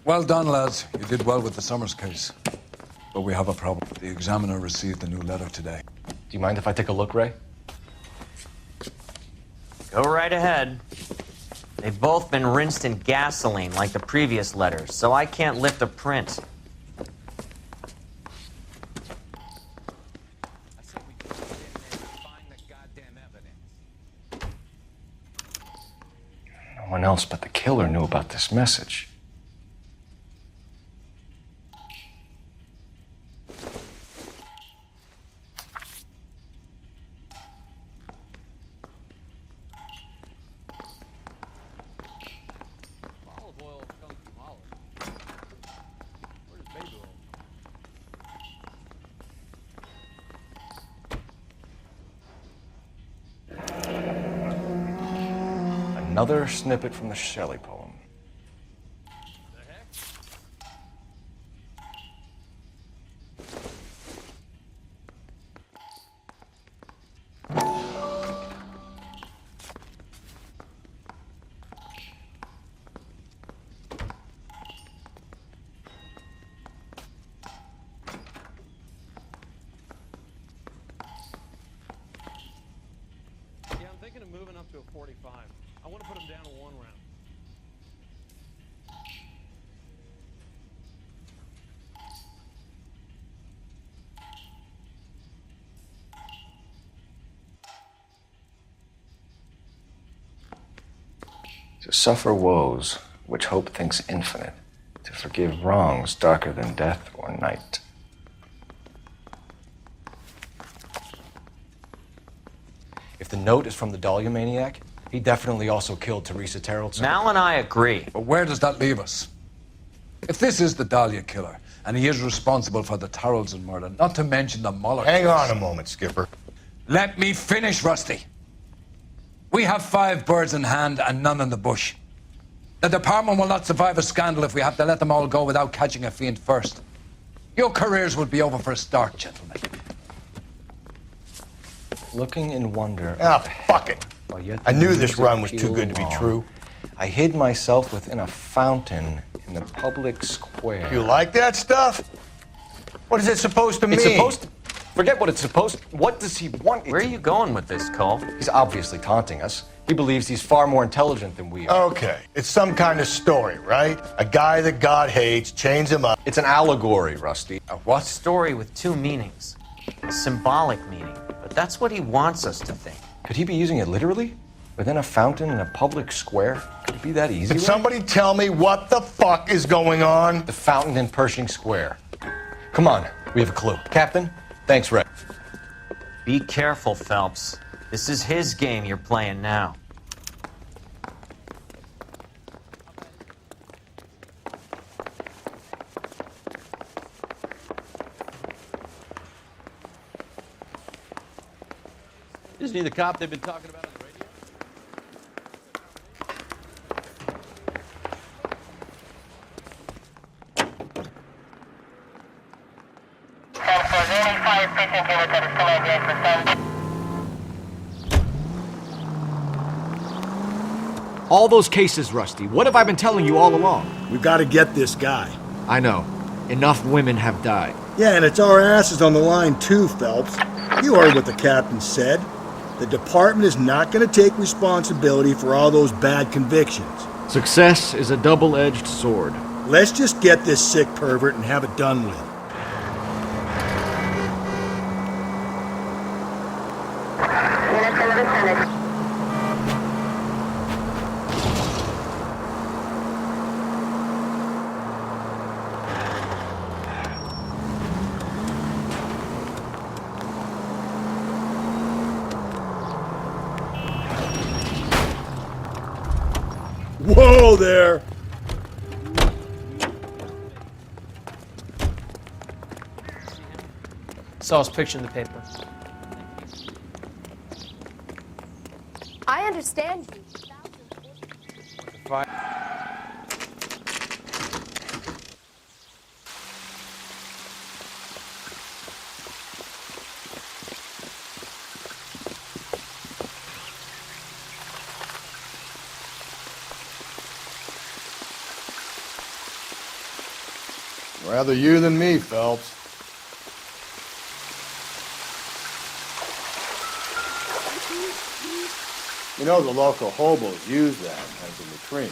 Well done, lads. You did well with the Summers case. But we have a problem. The examiner received a new letter today. Do you mind if I take a look, Ray? Go right ahead. They've both been rinsed in gasoline like the previous letters, so I can't lift a print. No one else but the killer knew about this message. Another snippet from the Shelley poem. Yeah, I'm thinking of moving up to a 45. I want to put him down to 1 round. To suffer woes which hope thinks infinite, to forgive wrongs darker than death or night. If the note is from the Dahlia maniac, he definitely also killed Teresa Terrellson. Mal and I agree. But where does that leave us? If this is the Dahlia killer, and he is responsible for the Tarrelson murder, not to mention the Muller Hang case- on a moment, Skipper. Let me finish, Rusty. We have 5 birds in hand and none in the bush. The department will not survive a scandal if we have to let them all go without catching a fiend first. Your careers will be over for a start, gentlemen. Looking in wonder. Ah, fuck it. while yet I the knew this music run was too pealed good to be along, true. I hid myself within a fountain in the public square. You like that stuff? What is it supposed to mean? It's supposed to... Forget what it's supposed to... What does he want? Where are you going with this, Cole? He's obviously taunting us. He believes he's far more intelligent than we are. Okay, it's some kind of story, right? A guy that God hates, chains him up. It's an allegory, Rusty. A what? Story with 2 meanings. A symbolic meaning. But that's what he wants us to think. Could he be using it literally? Within a fountain in a public square? Could it be that easy? Can somebody tell me what the fuck is going on? The fountain in Pershing Square. Come on, we have a clue. Captain, thanks, Ray. Be careful, Phelps. This is his game you're playing now. Isn't he the cop they've been talking about on the radio? All those cases, Rusty. What have I been telling you all along? We've got to get this guy. I know. Enough women have died. Yeah, and it's our asses on the line too, Phelps. You heard what the captain said. The department is not going to take responsibility for all those bad convictions. Success is a double-edged sword. Let's just get this sick pervert and have it done with. Whoa there! Saw his picture in the paper. I understand you. Rather you than me, Phelps. You know the local hobos use that as a latrine.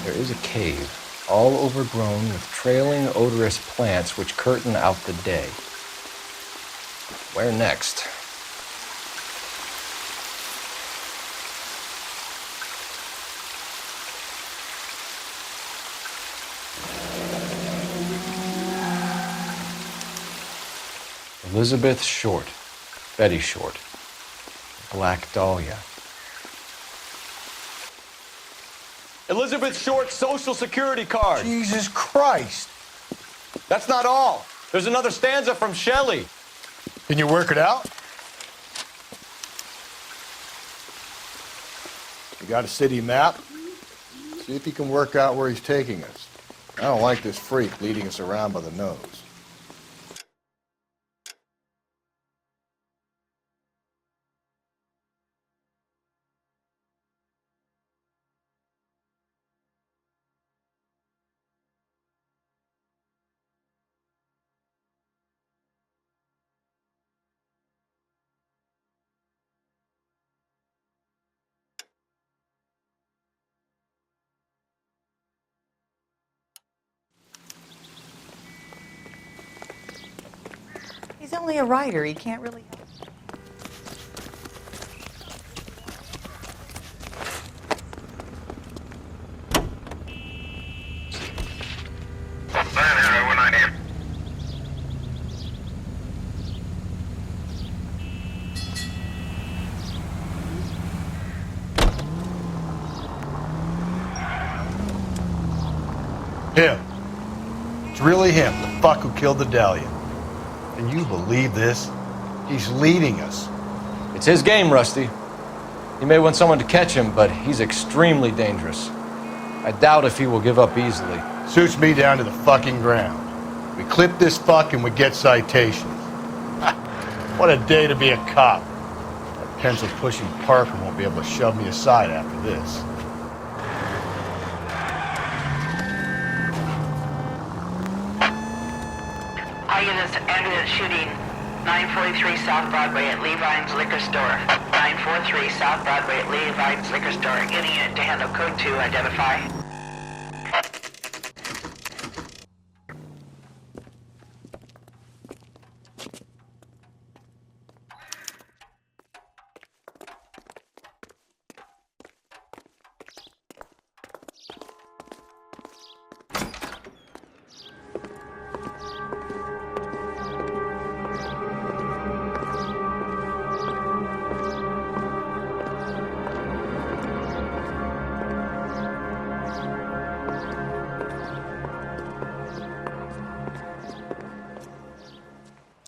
There is a cave, all overgrown with trailing, odorous plants which curtain out the day. Where next? Elizabeth Short, Betty Short, Black Dahlia. Elizabeth Short's social security card. Jesus Christ! That's not all. There's another stanza from Shelley. Can you work it out? You got a city map? See if you can work out where he's taking us. I don't like this freak leading us around by the nose. He's only a writer. He can't really help. Him. It's really him, the fuck who killed the Dahlia. Can you believe this? He's leading us. It's his game, Rusty. He may want someone to catch him, but he's extremely dangerous. I doubt if he will give up easily. Suits me down to the fucking ground. We clip this fuck and we get citations. What a day to be a cop. That pencil-pushing Parker won't be able to shove me aside after this. All units, ambulance shooting 943 South Broadway at Levine's Liquor Store. 943 South Broadway at Levine's Liquor Store. Any unit to handle code 2, identify.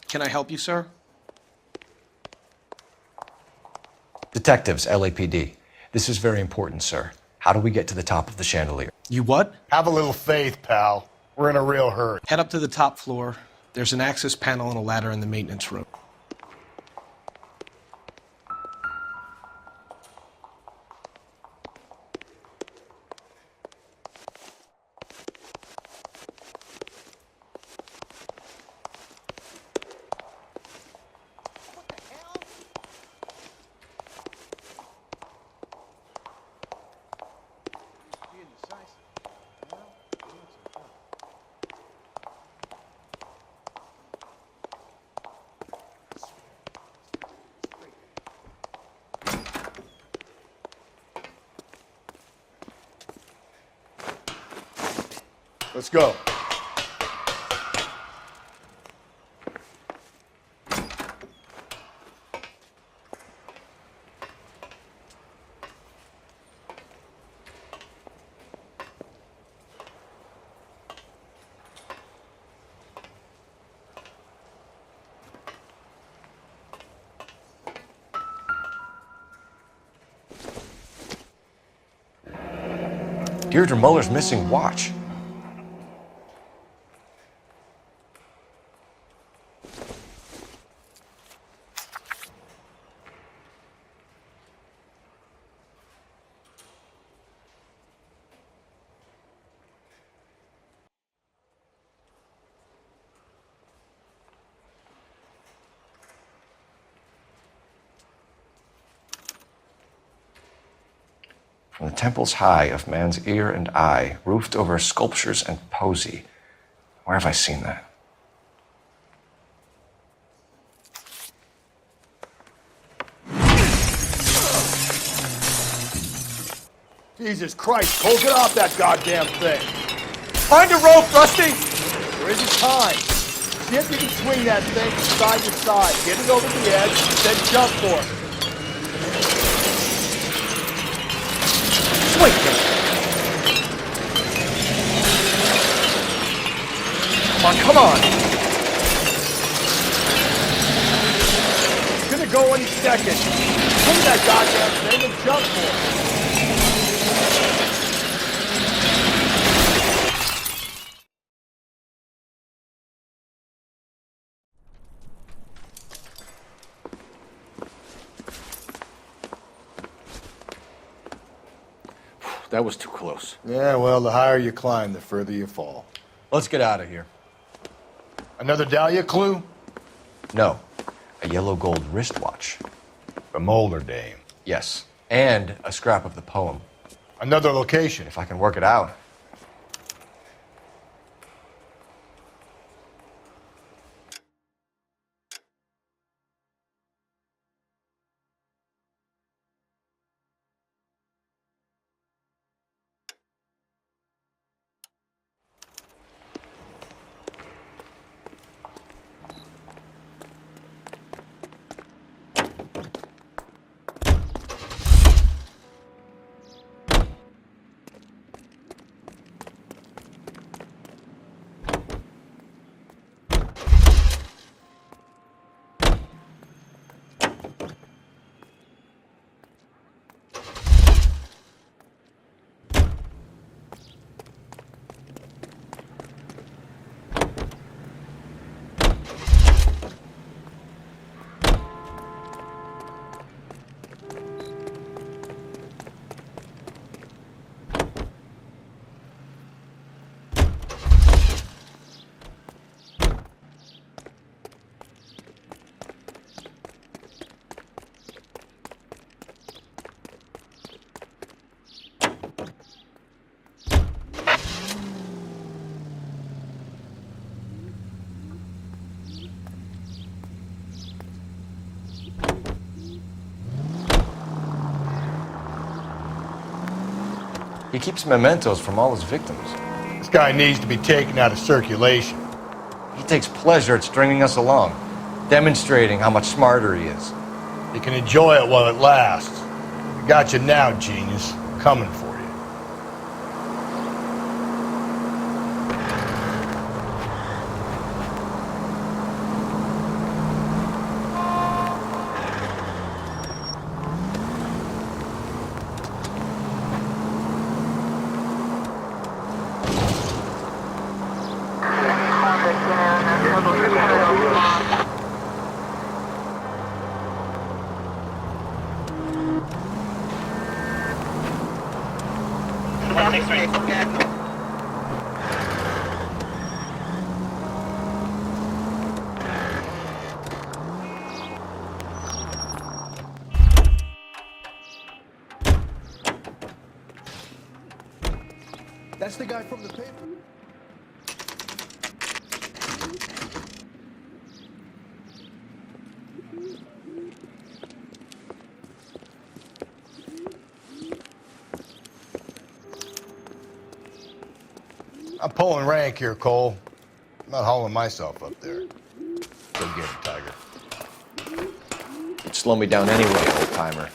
Can I help you, sir? Detectives, LAPD. This is very important, sir. How do we get to the top of the chandelier? You what? Have a little faith, pal. We're in a real hurry. Head up to the top floor. There's an access panel and a ladder in the maintenance room. Let's go. Deirdre Muller's missing watch. From the temples high of man's ear and eye, roofed over sculptures and poesy. Where have I seen that? Jesus Christ, Cole, get off that goddamn thing! Find a rope, Rusty! There isn't time. See if you can swing that thing from side to side. Get it over the edge, then jump for it. Swing it! Come on! It's gonna go any second. Swing that goddamn thing and jump for it. That was too close. Yeah, well, the higher you climb, the further you fall. Let's get out of here. Another Dahlia clue? No, a yellow gold wristwatch. The Mulder dame. Yes, and a scrap of the poem. Another location. If I can work it out. He keeps mementos from all his victims. This guy needs to be taken out of circulation. He takes pleasure at stringing us along, demonstrating how much smarter he is. You can enjoy it while it lasts. We got you now, genius. Coming for you. That's the guy from the paper. I'm pulling rank here, Cole. I'm not hauling myself up there. Go get it, Tiger. You'd slow me down anyway, old-timer.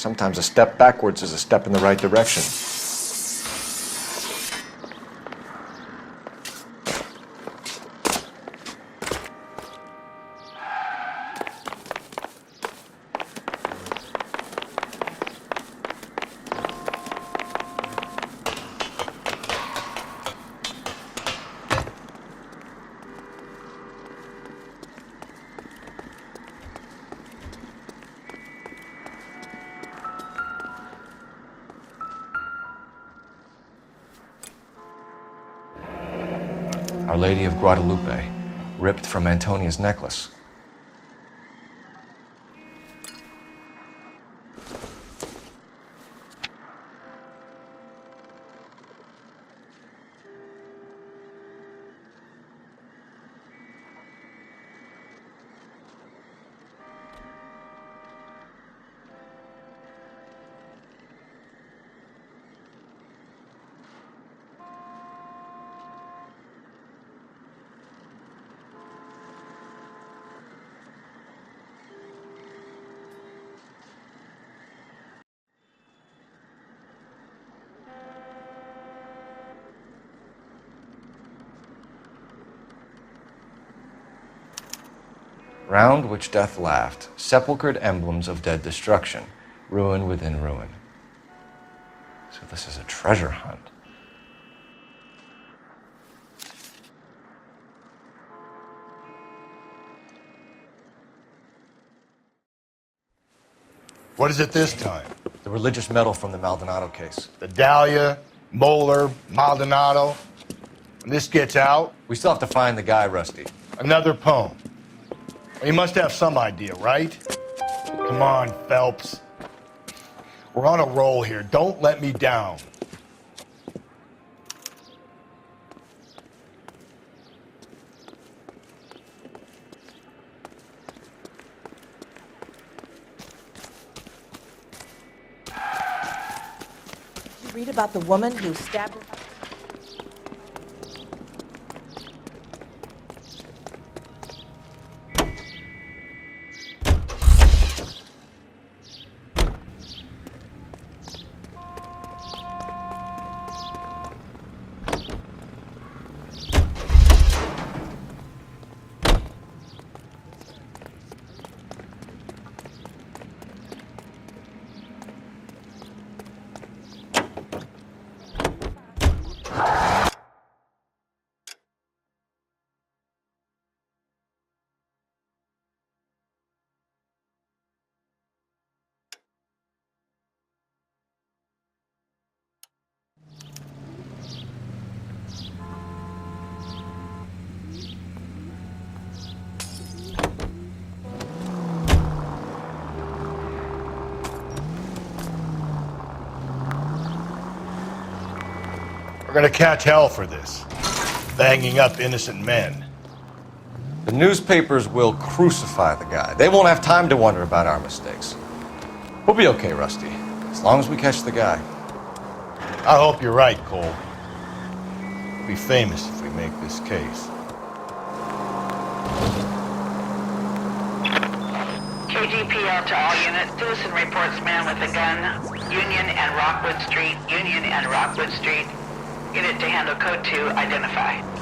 Sometimes a step backwards is a step in the right direction. Our Lady of Guadalupe, ripped from Antonia's necklace. Round which death laughed, sepulchred emblems of dead destruction, ruin within ruin. So this is a treasure hunt. What is it this time? The religious medal from the Maldonado case. The Dahlia, Moeller, Maldonado. When this gets out... We still have to find the guy, Rusty. Another poem. Well, you must have some idea, right? Come on, Phelps. We're on a roll here. Don't let me down. You read about the woman who stabbed her. We're gonna catch hell for this. Banging up innocent men. The newspapers will crucify the guy. They won't have time to wonder about our mistakes. We'll be okay, Rusty, as long as we catch the guy. I hope you're right, Cole. We'll be famous if we make this case. KGPL to all units. Citizen reports man with a gun. Union and Rockwood Street. Union and Rockwood Street. Unit to handle code 2. Identify.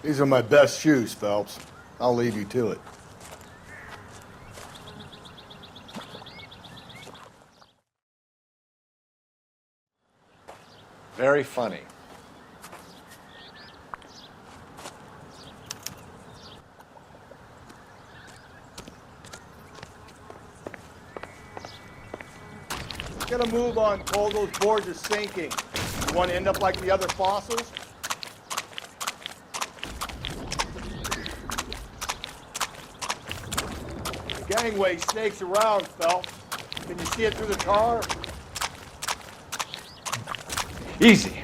These are my best shoes, Phelps. I'll leave you to it. Very funny. Get a move on, Cole. Those boards are sinking. You want to end up like the other fossils? The gangway snakes around, Phelps. Can you see it through the tar? Easy.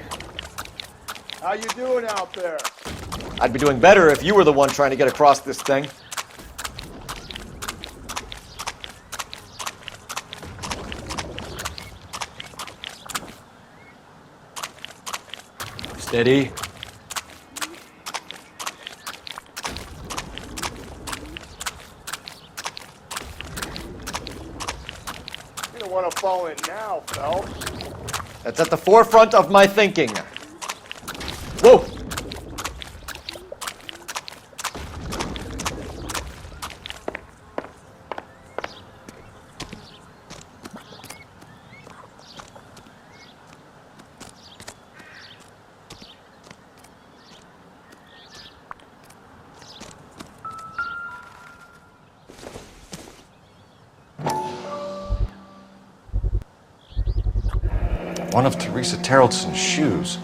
How you doing out there? I'd be doing better if you were the one trying to get across this thing. Steady. You don't want to fall in now, Phelps. That's at the forefront of my thinking. Whoa! One of Teresa Terreltson's shoes.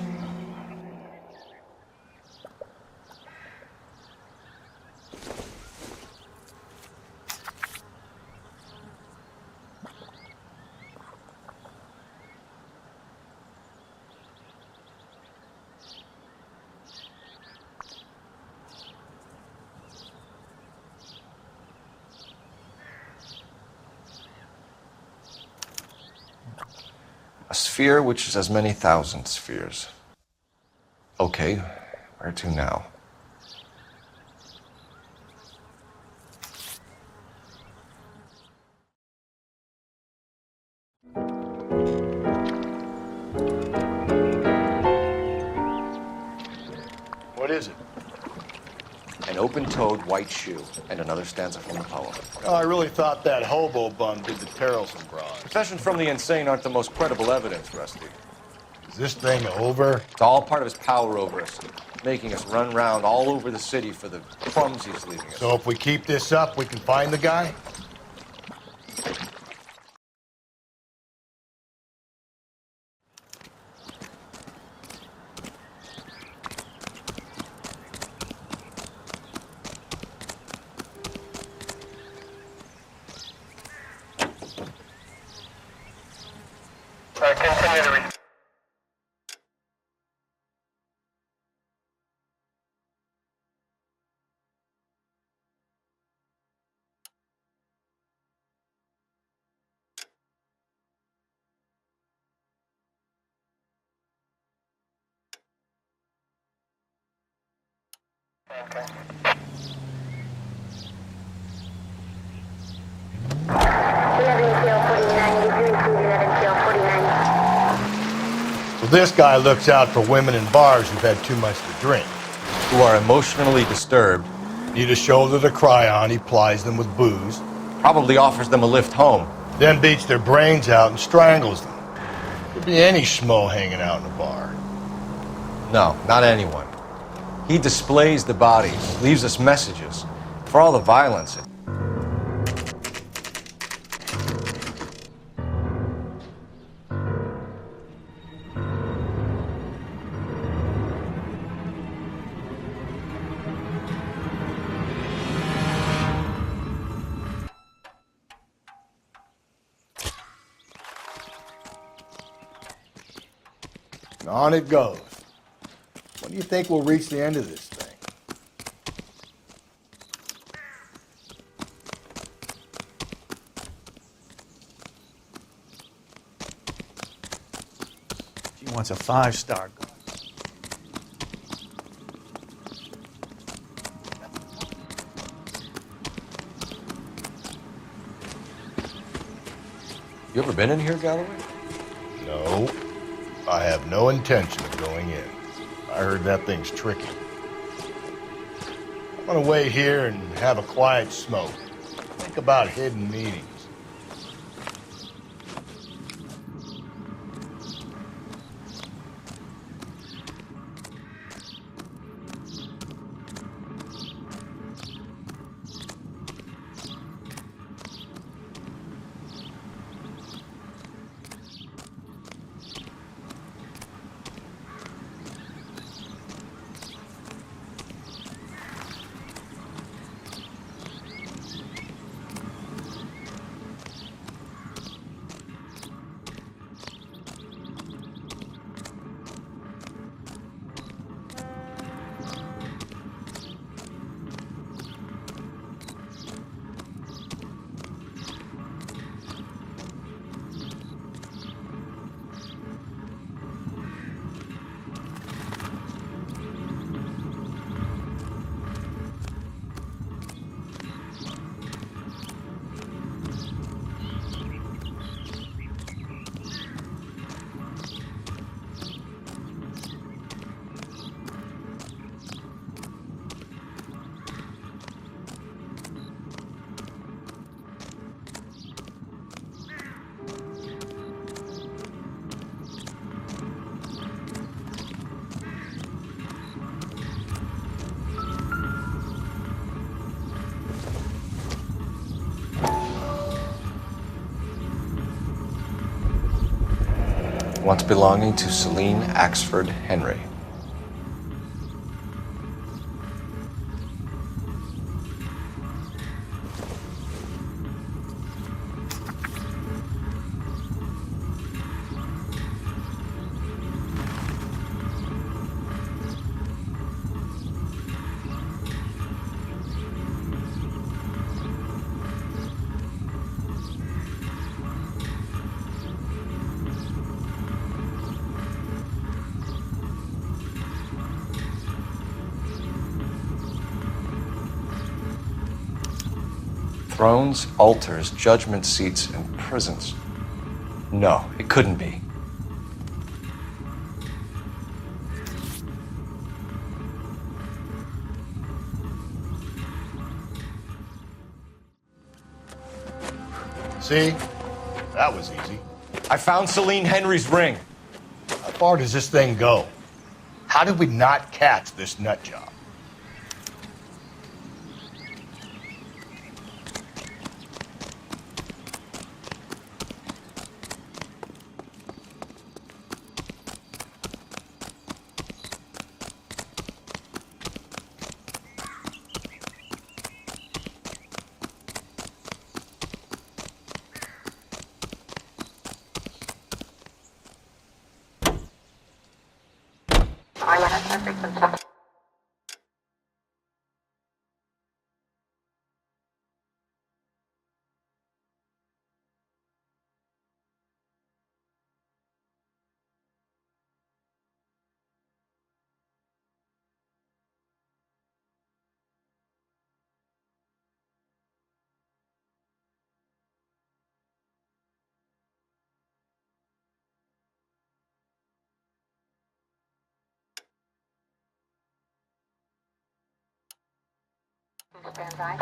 A sphere which is as many thousand spheres. Okay, where to now? What is it? An open-toed white shoe, and another stanza from the poem. Oh, I really thought that hobo bum did the Terrelson broad. Confessions from the insane aren't the most credible evidence, Rusty. Is this thing over? It's all part of his power over us, making us run round all over the city for the crumbs he's leaving us. So if we keep this up, we can find the guy? Continue to read. Okay. So this guy looks out for women in bars who've had too much to drink. Who are emotionally disturbed. Need a shoulder to cry on, he plies them with booze. Probably offers them a lift home. Then beats their brains out and strangles them. Could be any schmo hanging out in a bar. No, not anyone. He displays the bodies, leaves us messages. For all the violence. And on it goes. When do you think we'll reach the end of this thing? She wants a 5-star gun. You ever been in here, Galloway? No. I have no intention of going in. I heard that thing's tricky. I'm gonna wait here and have a quiet smoke. Think about hidden meetings. Once belonging to Celine Axford Henry. Thrones, altars, judgment seats, and prisons. No, it couldn't be. See? That was easy. I found Celine Henry's ring. How far does this thing go? How did we not catch this nut job? Stand by.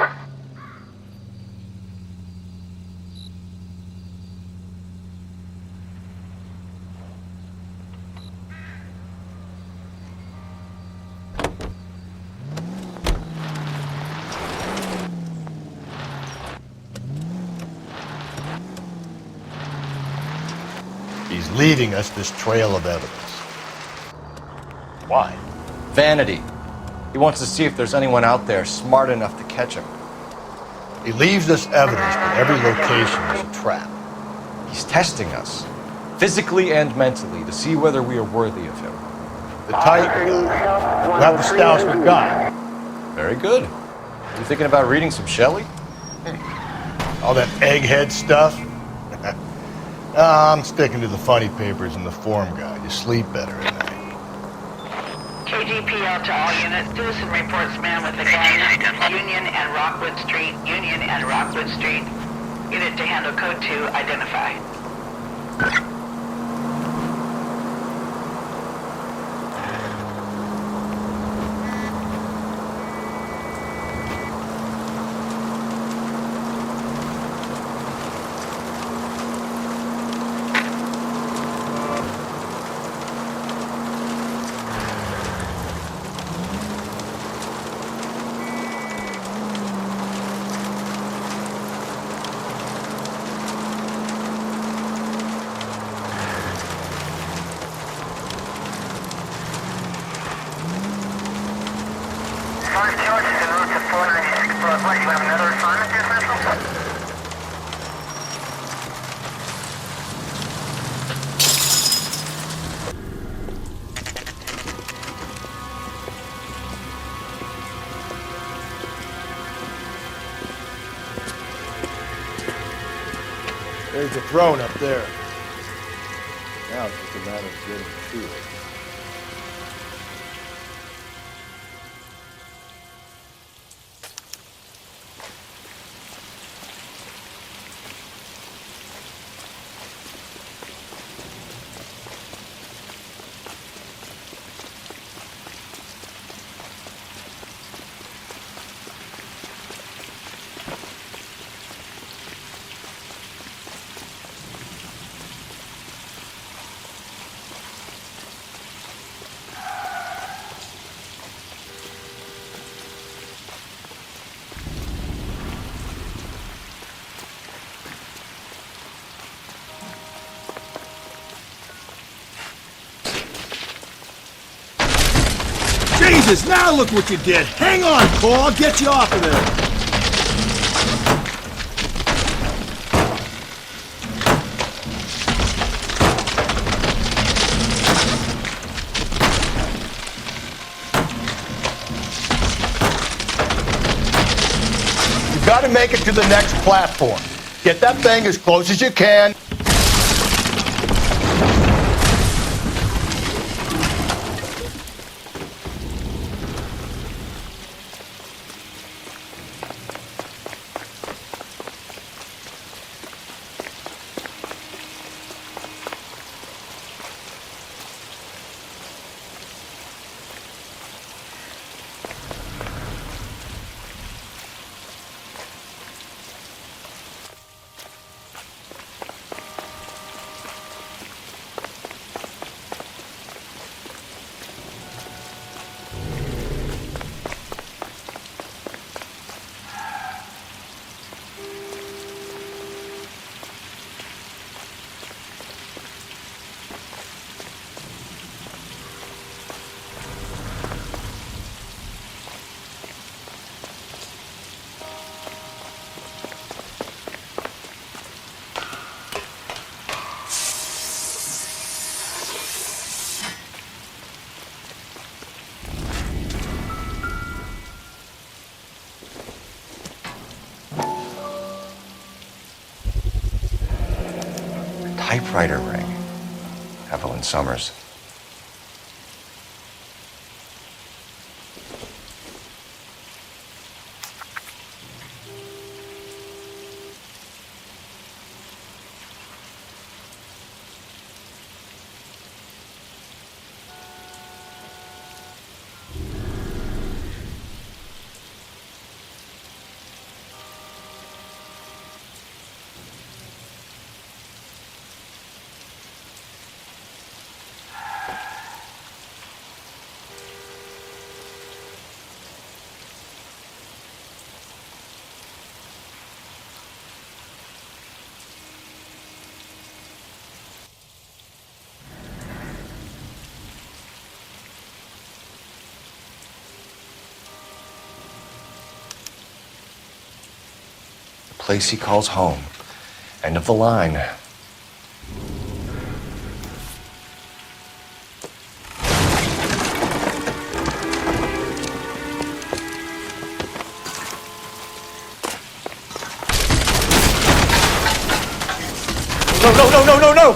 He's leaving us this trail of evidence. Why? Vanity. He wants to see if there's anyone out there smart enough to catch him. He leaves us evidence, but every location is a trap. He's testing us. physically and mentally, to see whether we are worthy of him. The type who have the stouts we got. Very good. You thinking about reading some Shelley? All that egghead stuff? I'm sticking to the funny papers and the form guide. You sleep better at night. KGPL to all units. Citizen reports man with a gun. Union and Rockwood Street. Union and Rockwood Street. Unit to handle code 2. Identify. There's a throne up there. Now it's just a matter of getting to it. Jesus, now look what you did! Hang on, Cole, I'll get you off of there! You gotta make it to the next platform. Get that thing as close as you can. Typewriter ring. Evelyn Summers. Place he calls home. End of the line. No!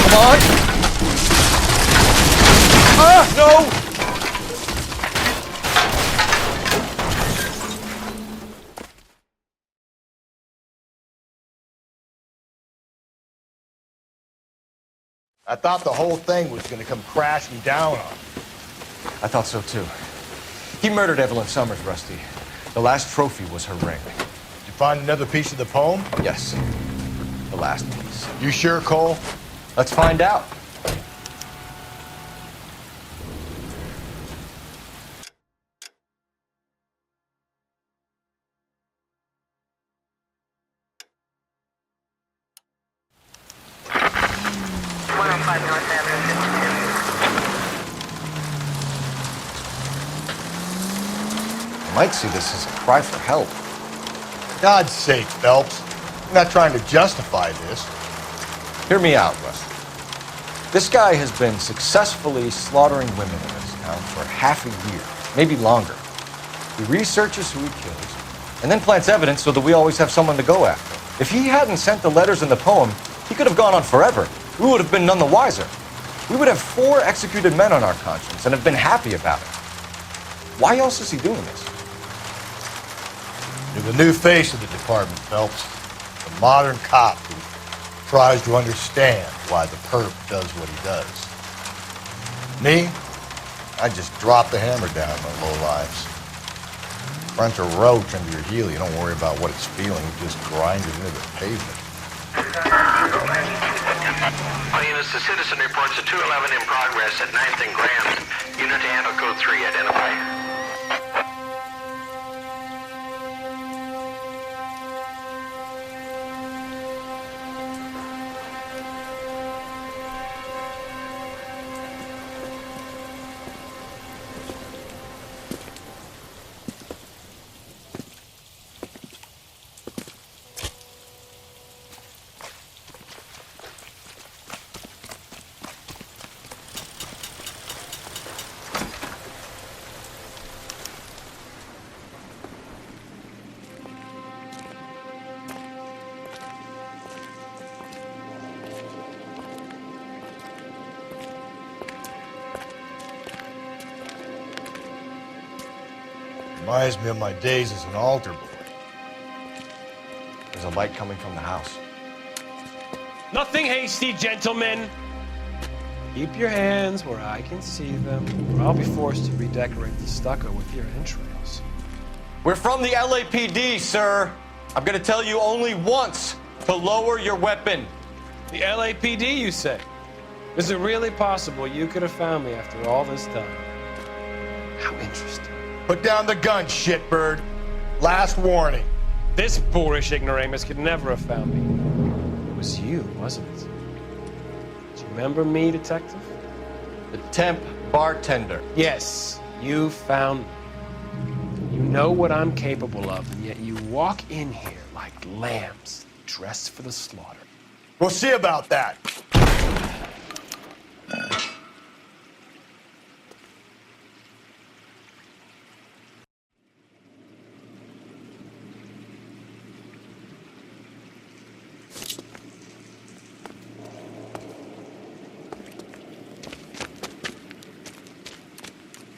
Come on! Ah, no! I thought the whole thing was gonna come crashing down on me. I thought so too. He murdered Evelyn Summers, Rusty. The last trophy was her ring. Did you find another piece of the poem? Yes. The last piece. You sure, Cole? Let's find out. Might see this as a cry for help. For God's sake, Phelps. I'm not trying to justify this. Hear me out, Rusty. This guy has been successfully slaughtering women in this town for half a year, maybe longer. He researches who he kills, and then plants evidence so that we always have someone to go after. If he hadn't sent the letters in the poem, he could have gone on forever. We would have been none the wiser. We would have 4 executed men on our conscience and have been happy about it. Why else is he doing this? You're the new face of the department, Phelps. The modern cop who tries to understand why the perp does what he does. Me? I just drop the hammer down on low lives. Front a roach under your heel, you don't worry about what it's feeling, you just grind it into the pavement. All units, the citizen reports a 211 in progress at 9th and Grand. Unit to handle code 3, identify. Reminds me of my days as an altar boy. There's a light coming from the house. Nothing hasty, gentlemen. Keep your hands where I can see them, or I'll be forced to redecorate the stucco with your entrails. We're from the LAPD, sir. I'm gonna tell you only once to lower your weapon. The LAPD, you say? Is it really possible you could have found me after all this time? How interesting. Put down the gun, shitbird. Last warning. This boorish ignoramus could never have found me. It was you, wasn't it? Do you remember me, detective? The temp bartender. Yes, you found me. You know what I'm capable of, and yet you walk in here like lambs dressed for the slaughter. We'll see about that.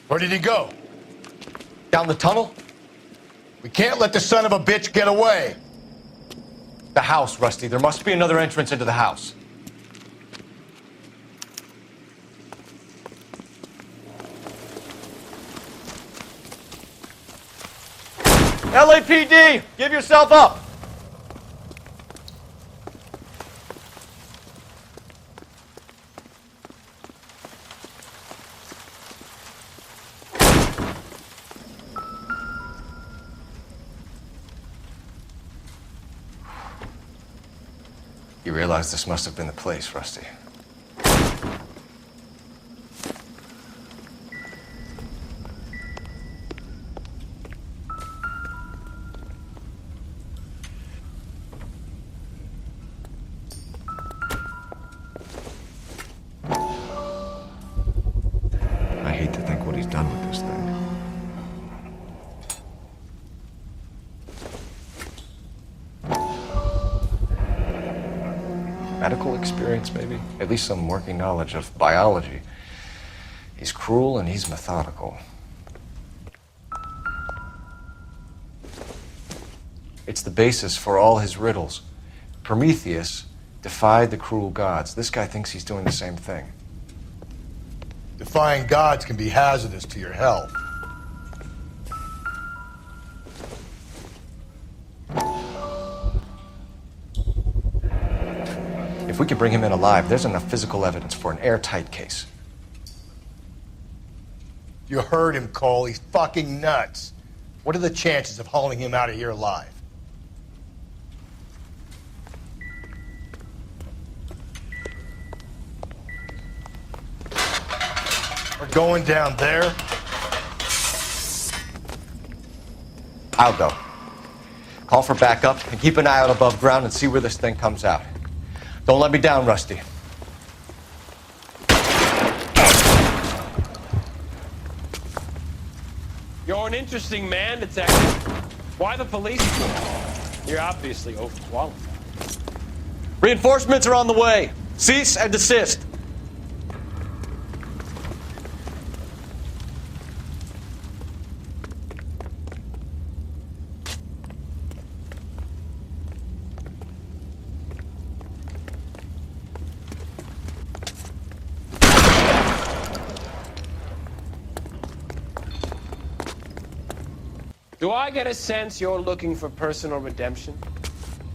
Where did he go? Down the tunnel? We can't let the son of a bitch get away. The house, Rusty. There must be another entrance into the house. LAPD, give yourself up! You realize this must have been the place, Rusty. I hate to think what he's done with this thing. medical experience, maybe? At least some working knowledge of biology. He's cruel and he's methodical. It's the basis for all his riddles. Prometheus defied the cruel gods. This guy thinks he's doing the same thing. Defying gods can be hazardous to your health. If we could bring him in alive, there's enough physical evidence for an airtight case. You heard him, Cole. He's fucking nuts. What are the chances of hauling him out of here alive? We're going down there. I'll go. Call for backup and keep an eye out above ground and see where this thing comes out. Don't let me down, Rusty. You're an interesting man, detective. Why the police? You're obviously overqualified. Reinforcements are on the way. Cease and desist. Do I get a sense you're looking for personal redemption?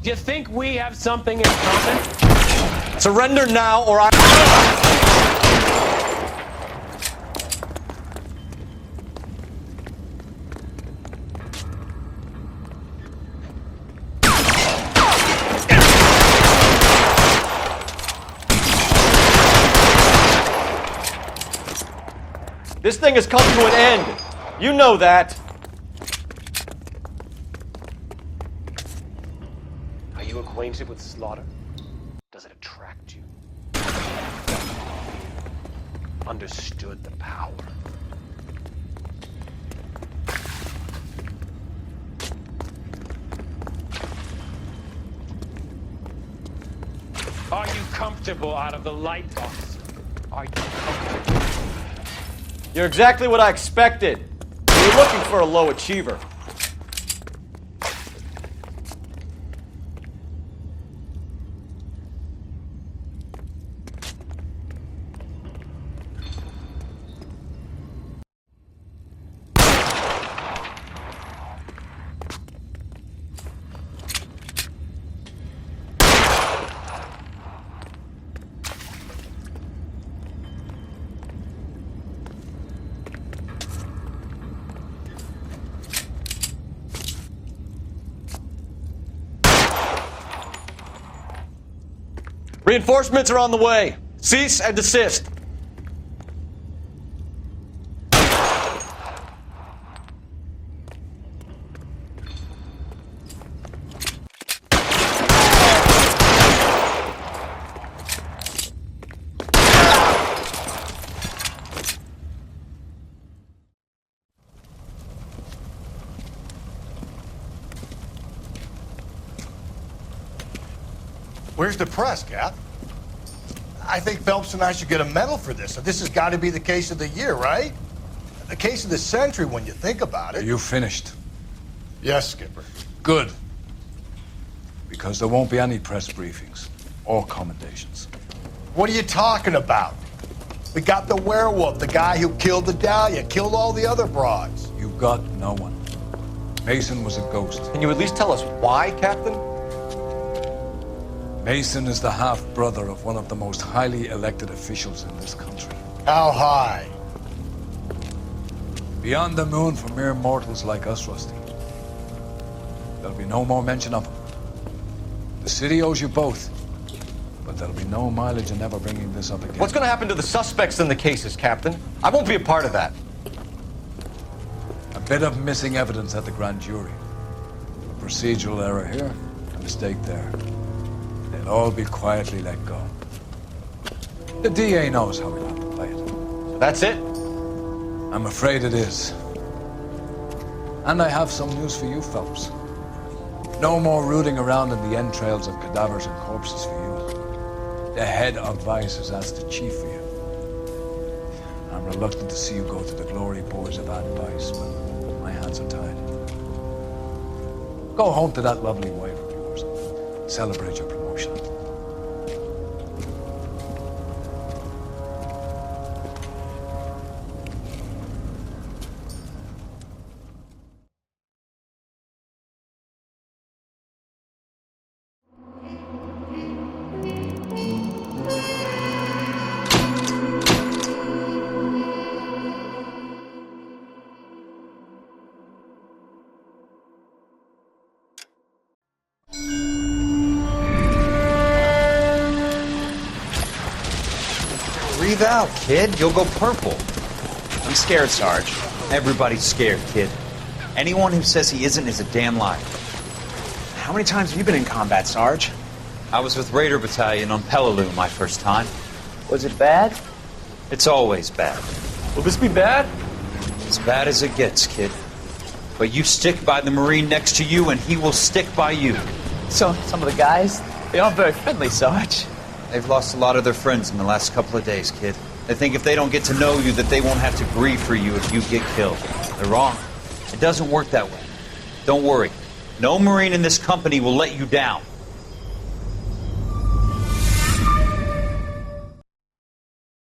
Do you think we have something in common? Surrender now or I... This thing has come to an end. You know that. Are you acquainted with slaughter? Does it attract you? Understood the power. Are you comfortable out of the light, officer? Are you comfortable? You're exactly what I expected. You're looking for a low achiever. Reinforcements are on the way. Cease and desist. Where's the press, Cap? I think Phelps and I should get a medal for this. So this has got to be the case of the year, right? The case of the century when you think about it. Are you finished? Yes, Skipper. Good. Because there won't be any press briefings or commendations. What are you talking about? We got the werewolf, the guy who killed the Dahlia, killed all the other broads. You got no one. Mason was a ghost. Can you at least tell us why, Captain? Mason is the half-brother of one of the most highly elected officials in this country. How high? Beyond the moon for mere mortals like us, Rusty. There'll be no more mention of him. The city owes you both, but there'll be no mileage in ever bringing this up again. What's going to happen to the suspects in the cases, Captain? I won't be a part of that. A bit of missing evidence at the grand jury. A procedural error here, a mistake there. They'll all be quietly let go. The DA knows how we'll have to play it. So that's it? I'm afraid it is. And I have some news for you, Phelps. No more rooting around in the entrails of cadavers and corpses for you. The head of Vice has asked the chief for you. I'm reluctant to see you go to the glory boards of advice, but my hands are tied. Go home to that lovely wife of yours. Celebrate your promotion. Breathe out, kid. You'll go purple. I'm scared, Sarge. Everybody's scared, kid. Anyone who says he isn't is a damn liar. How many times have you been in combat, Sarge? I was with Raider Battalion on Peleliu my first time. Was it bad? It's always bad. Will this be bad? As bad as it gets, kid. But you stick by the Marine next to you, and he will stick by you. So, some of the guys, they aren't very friendly, Sarge. They've lost a lot of their friends in the last couple of days, kid. They think if they don't get to know you, that they won't have to grieve for you if you get killed. They're wrong. It doesn't work that way. Don't worry. No Marine in this company will let you down.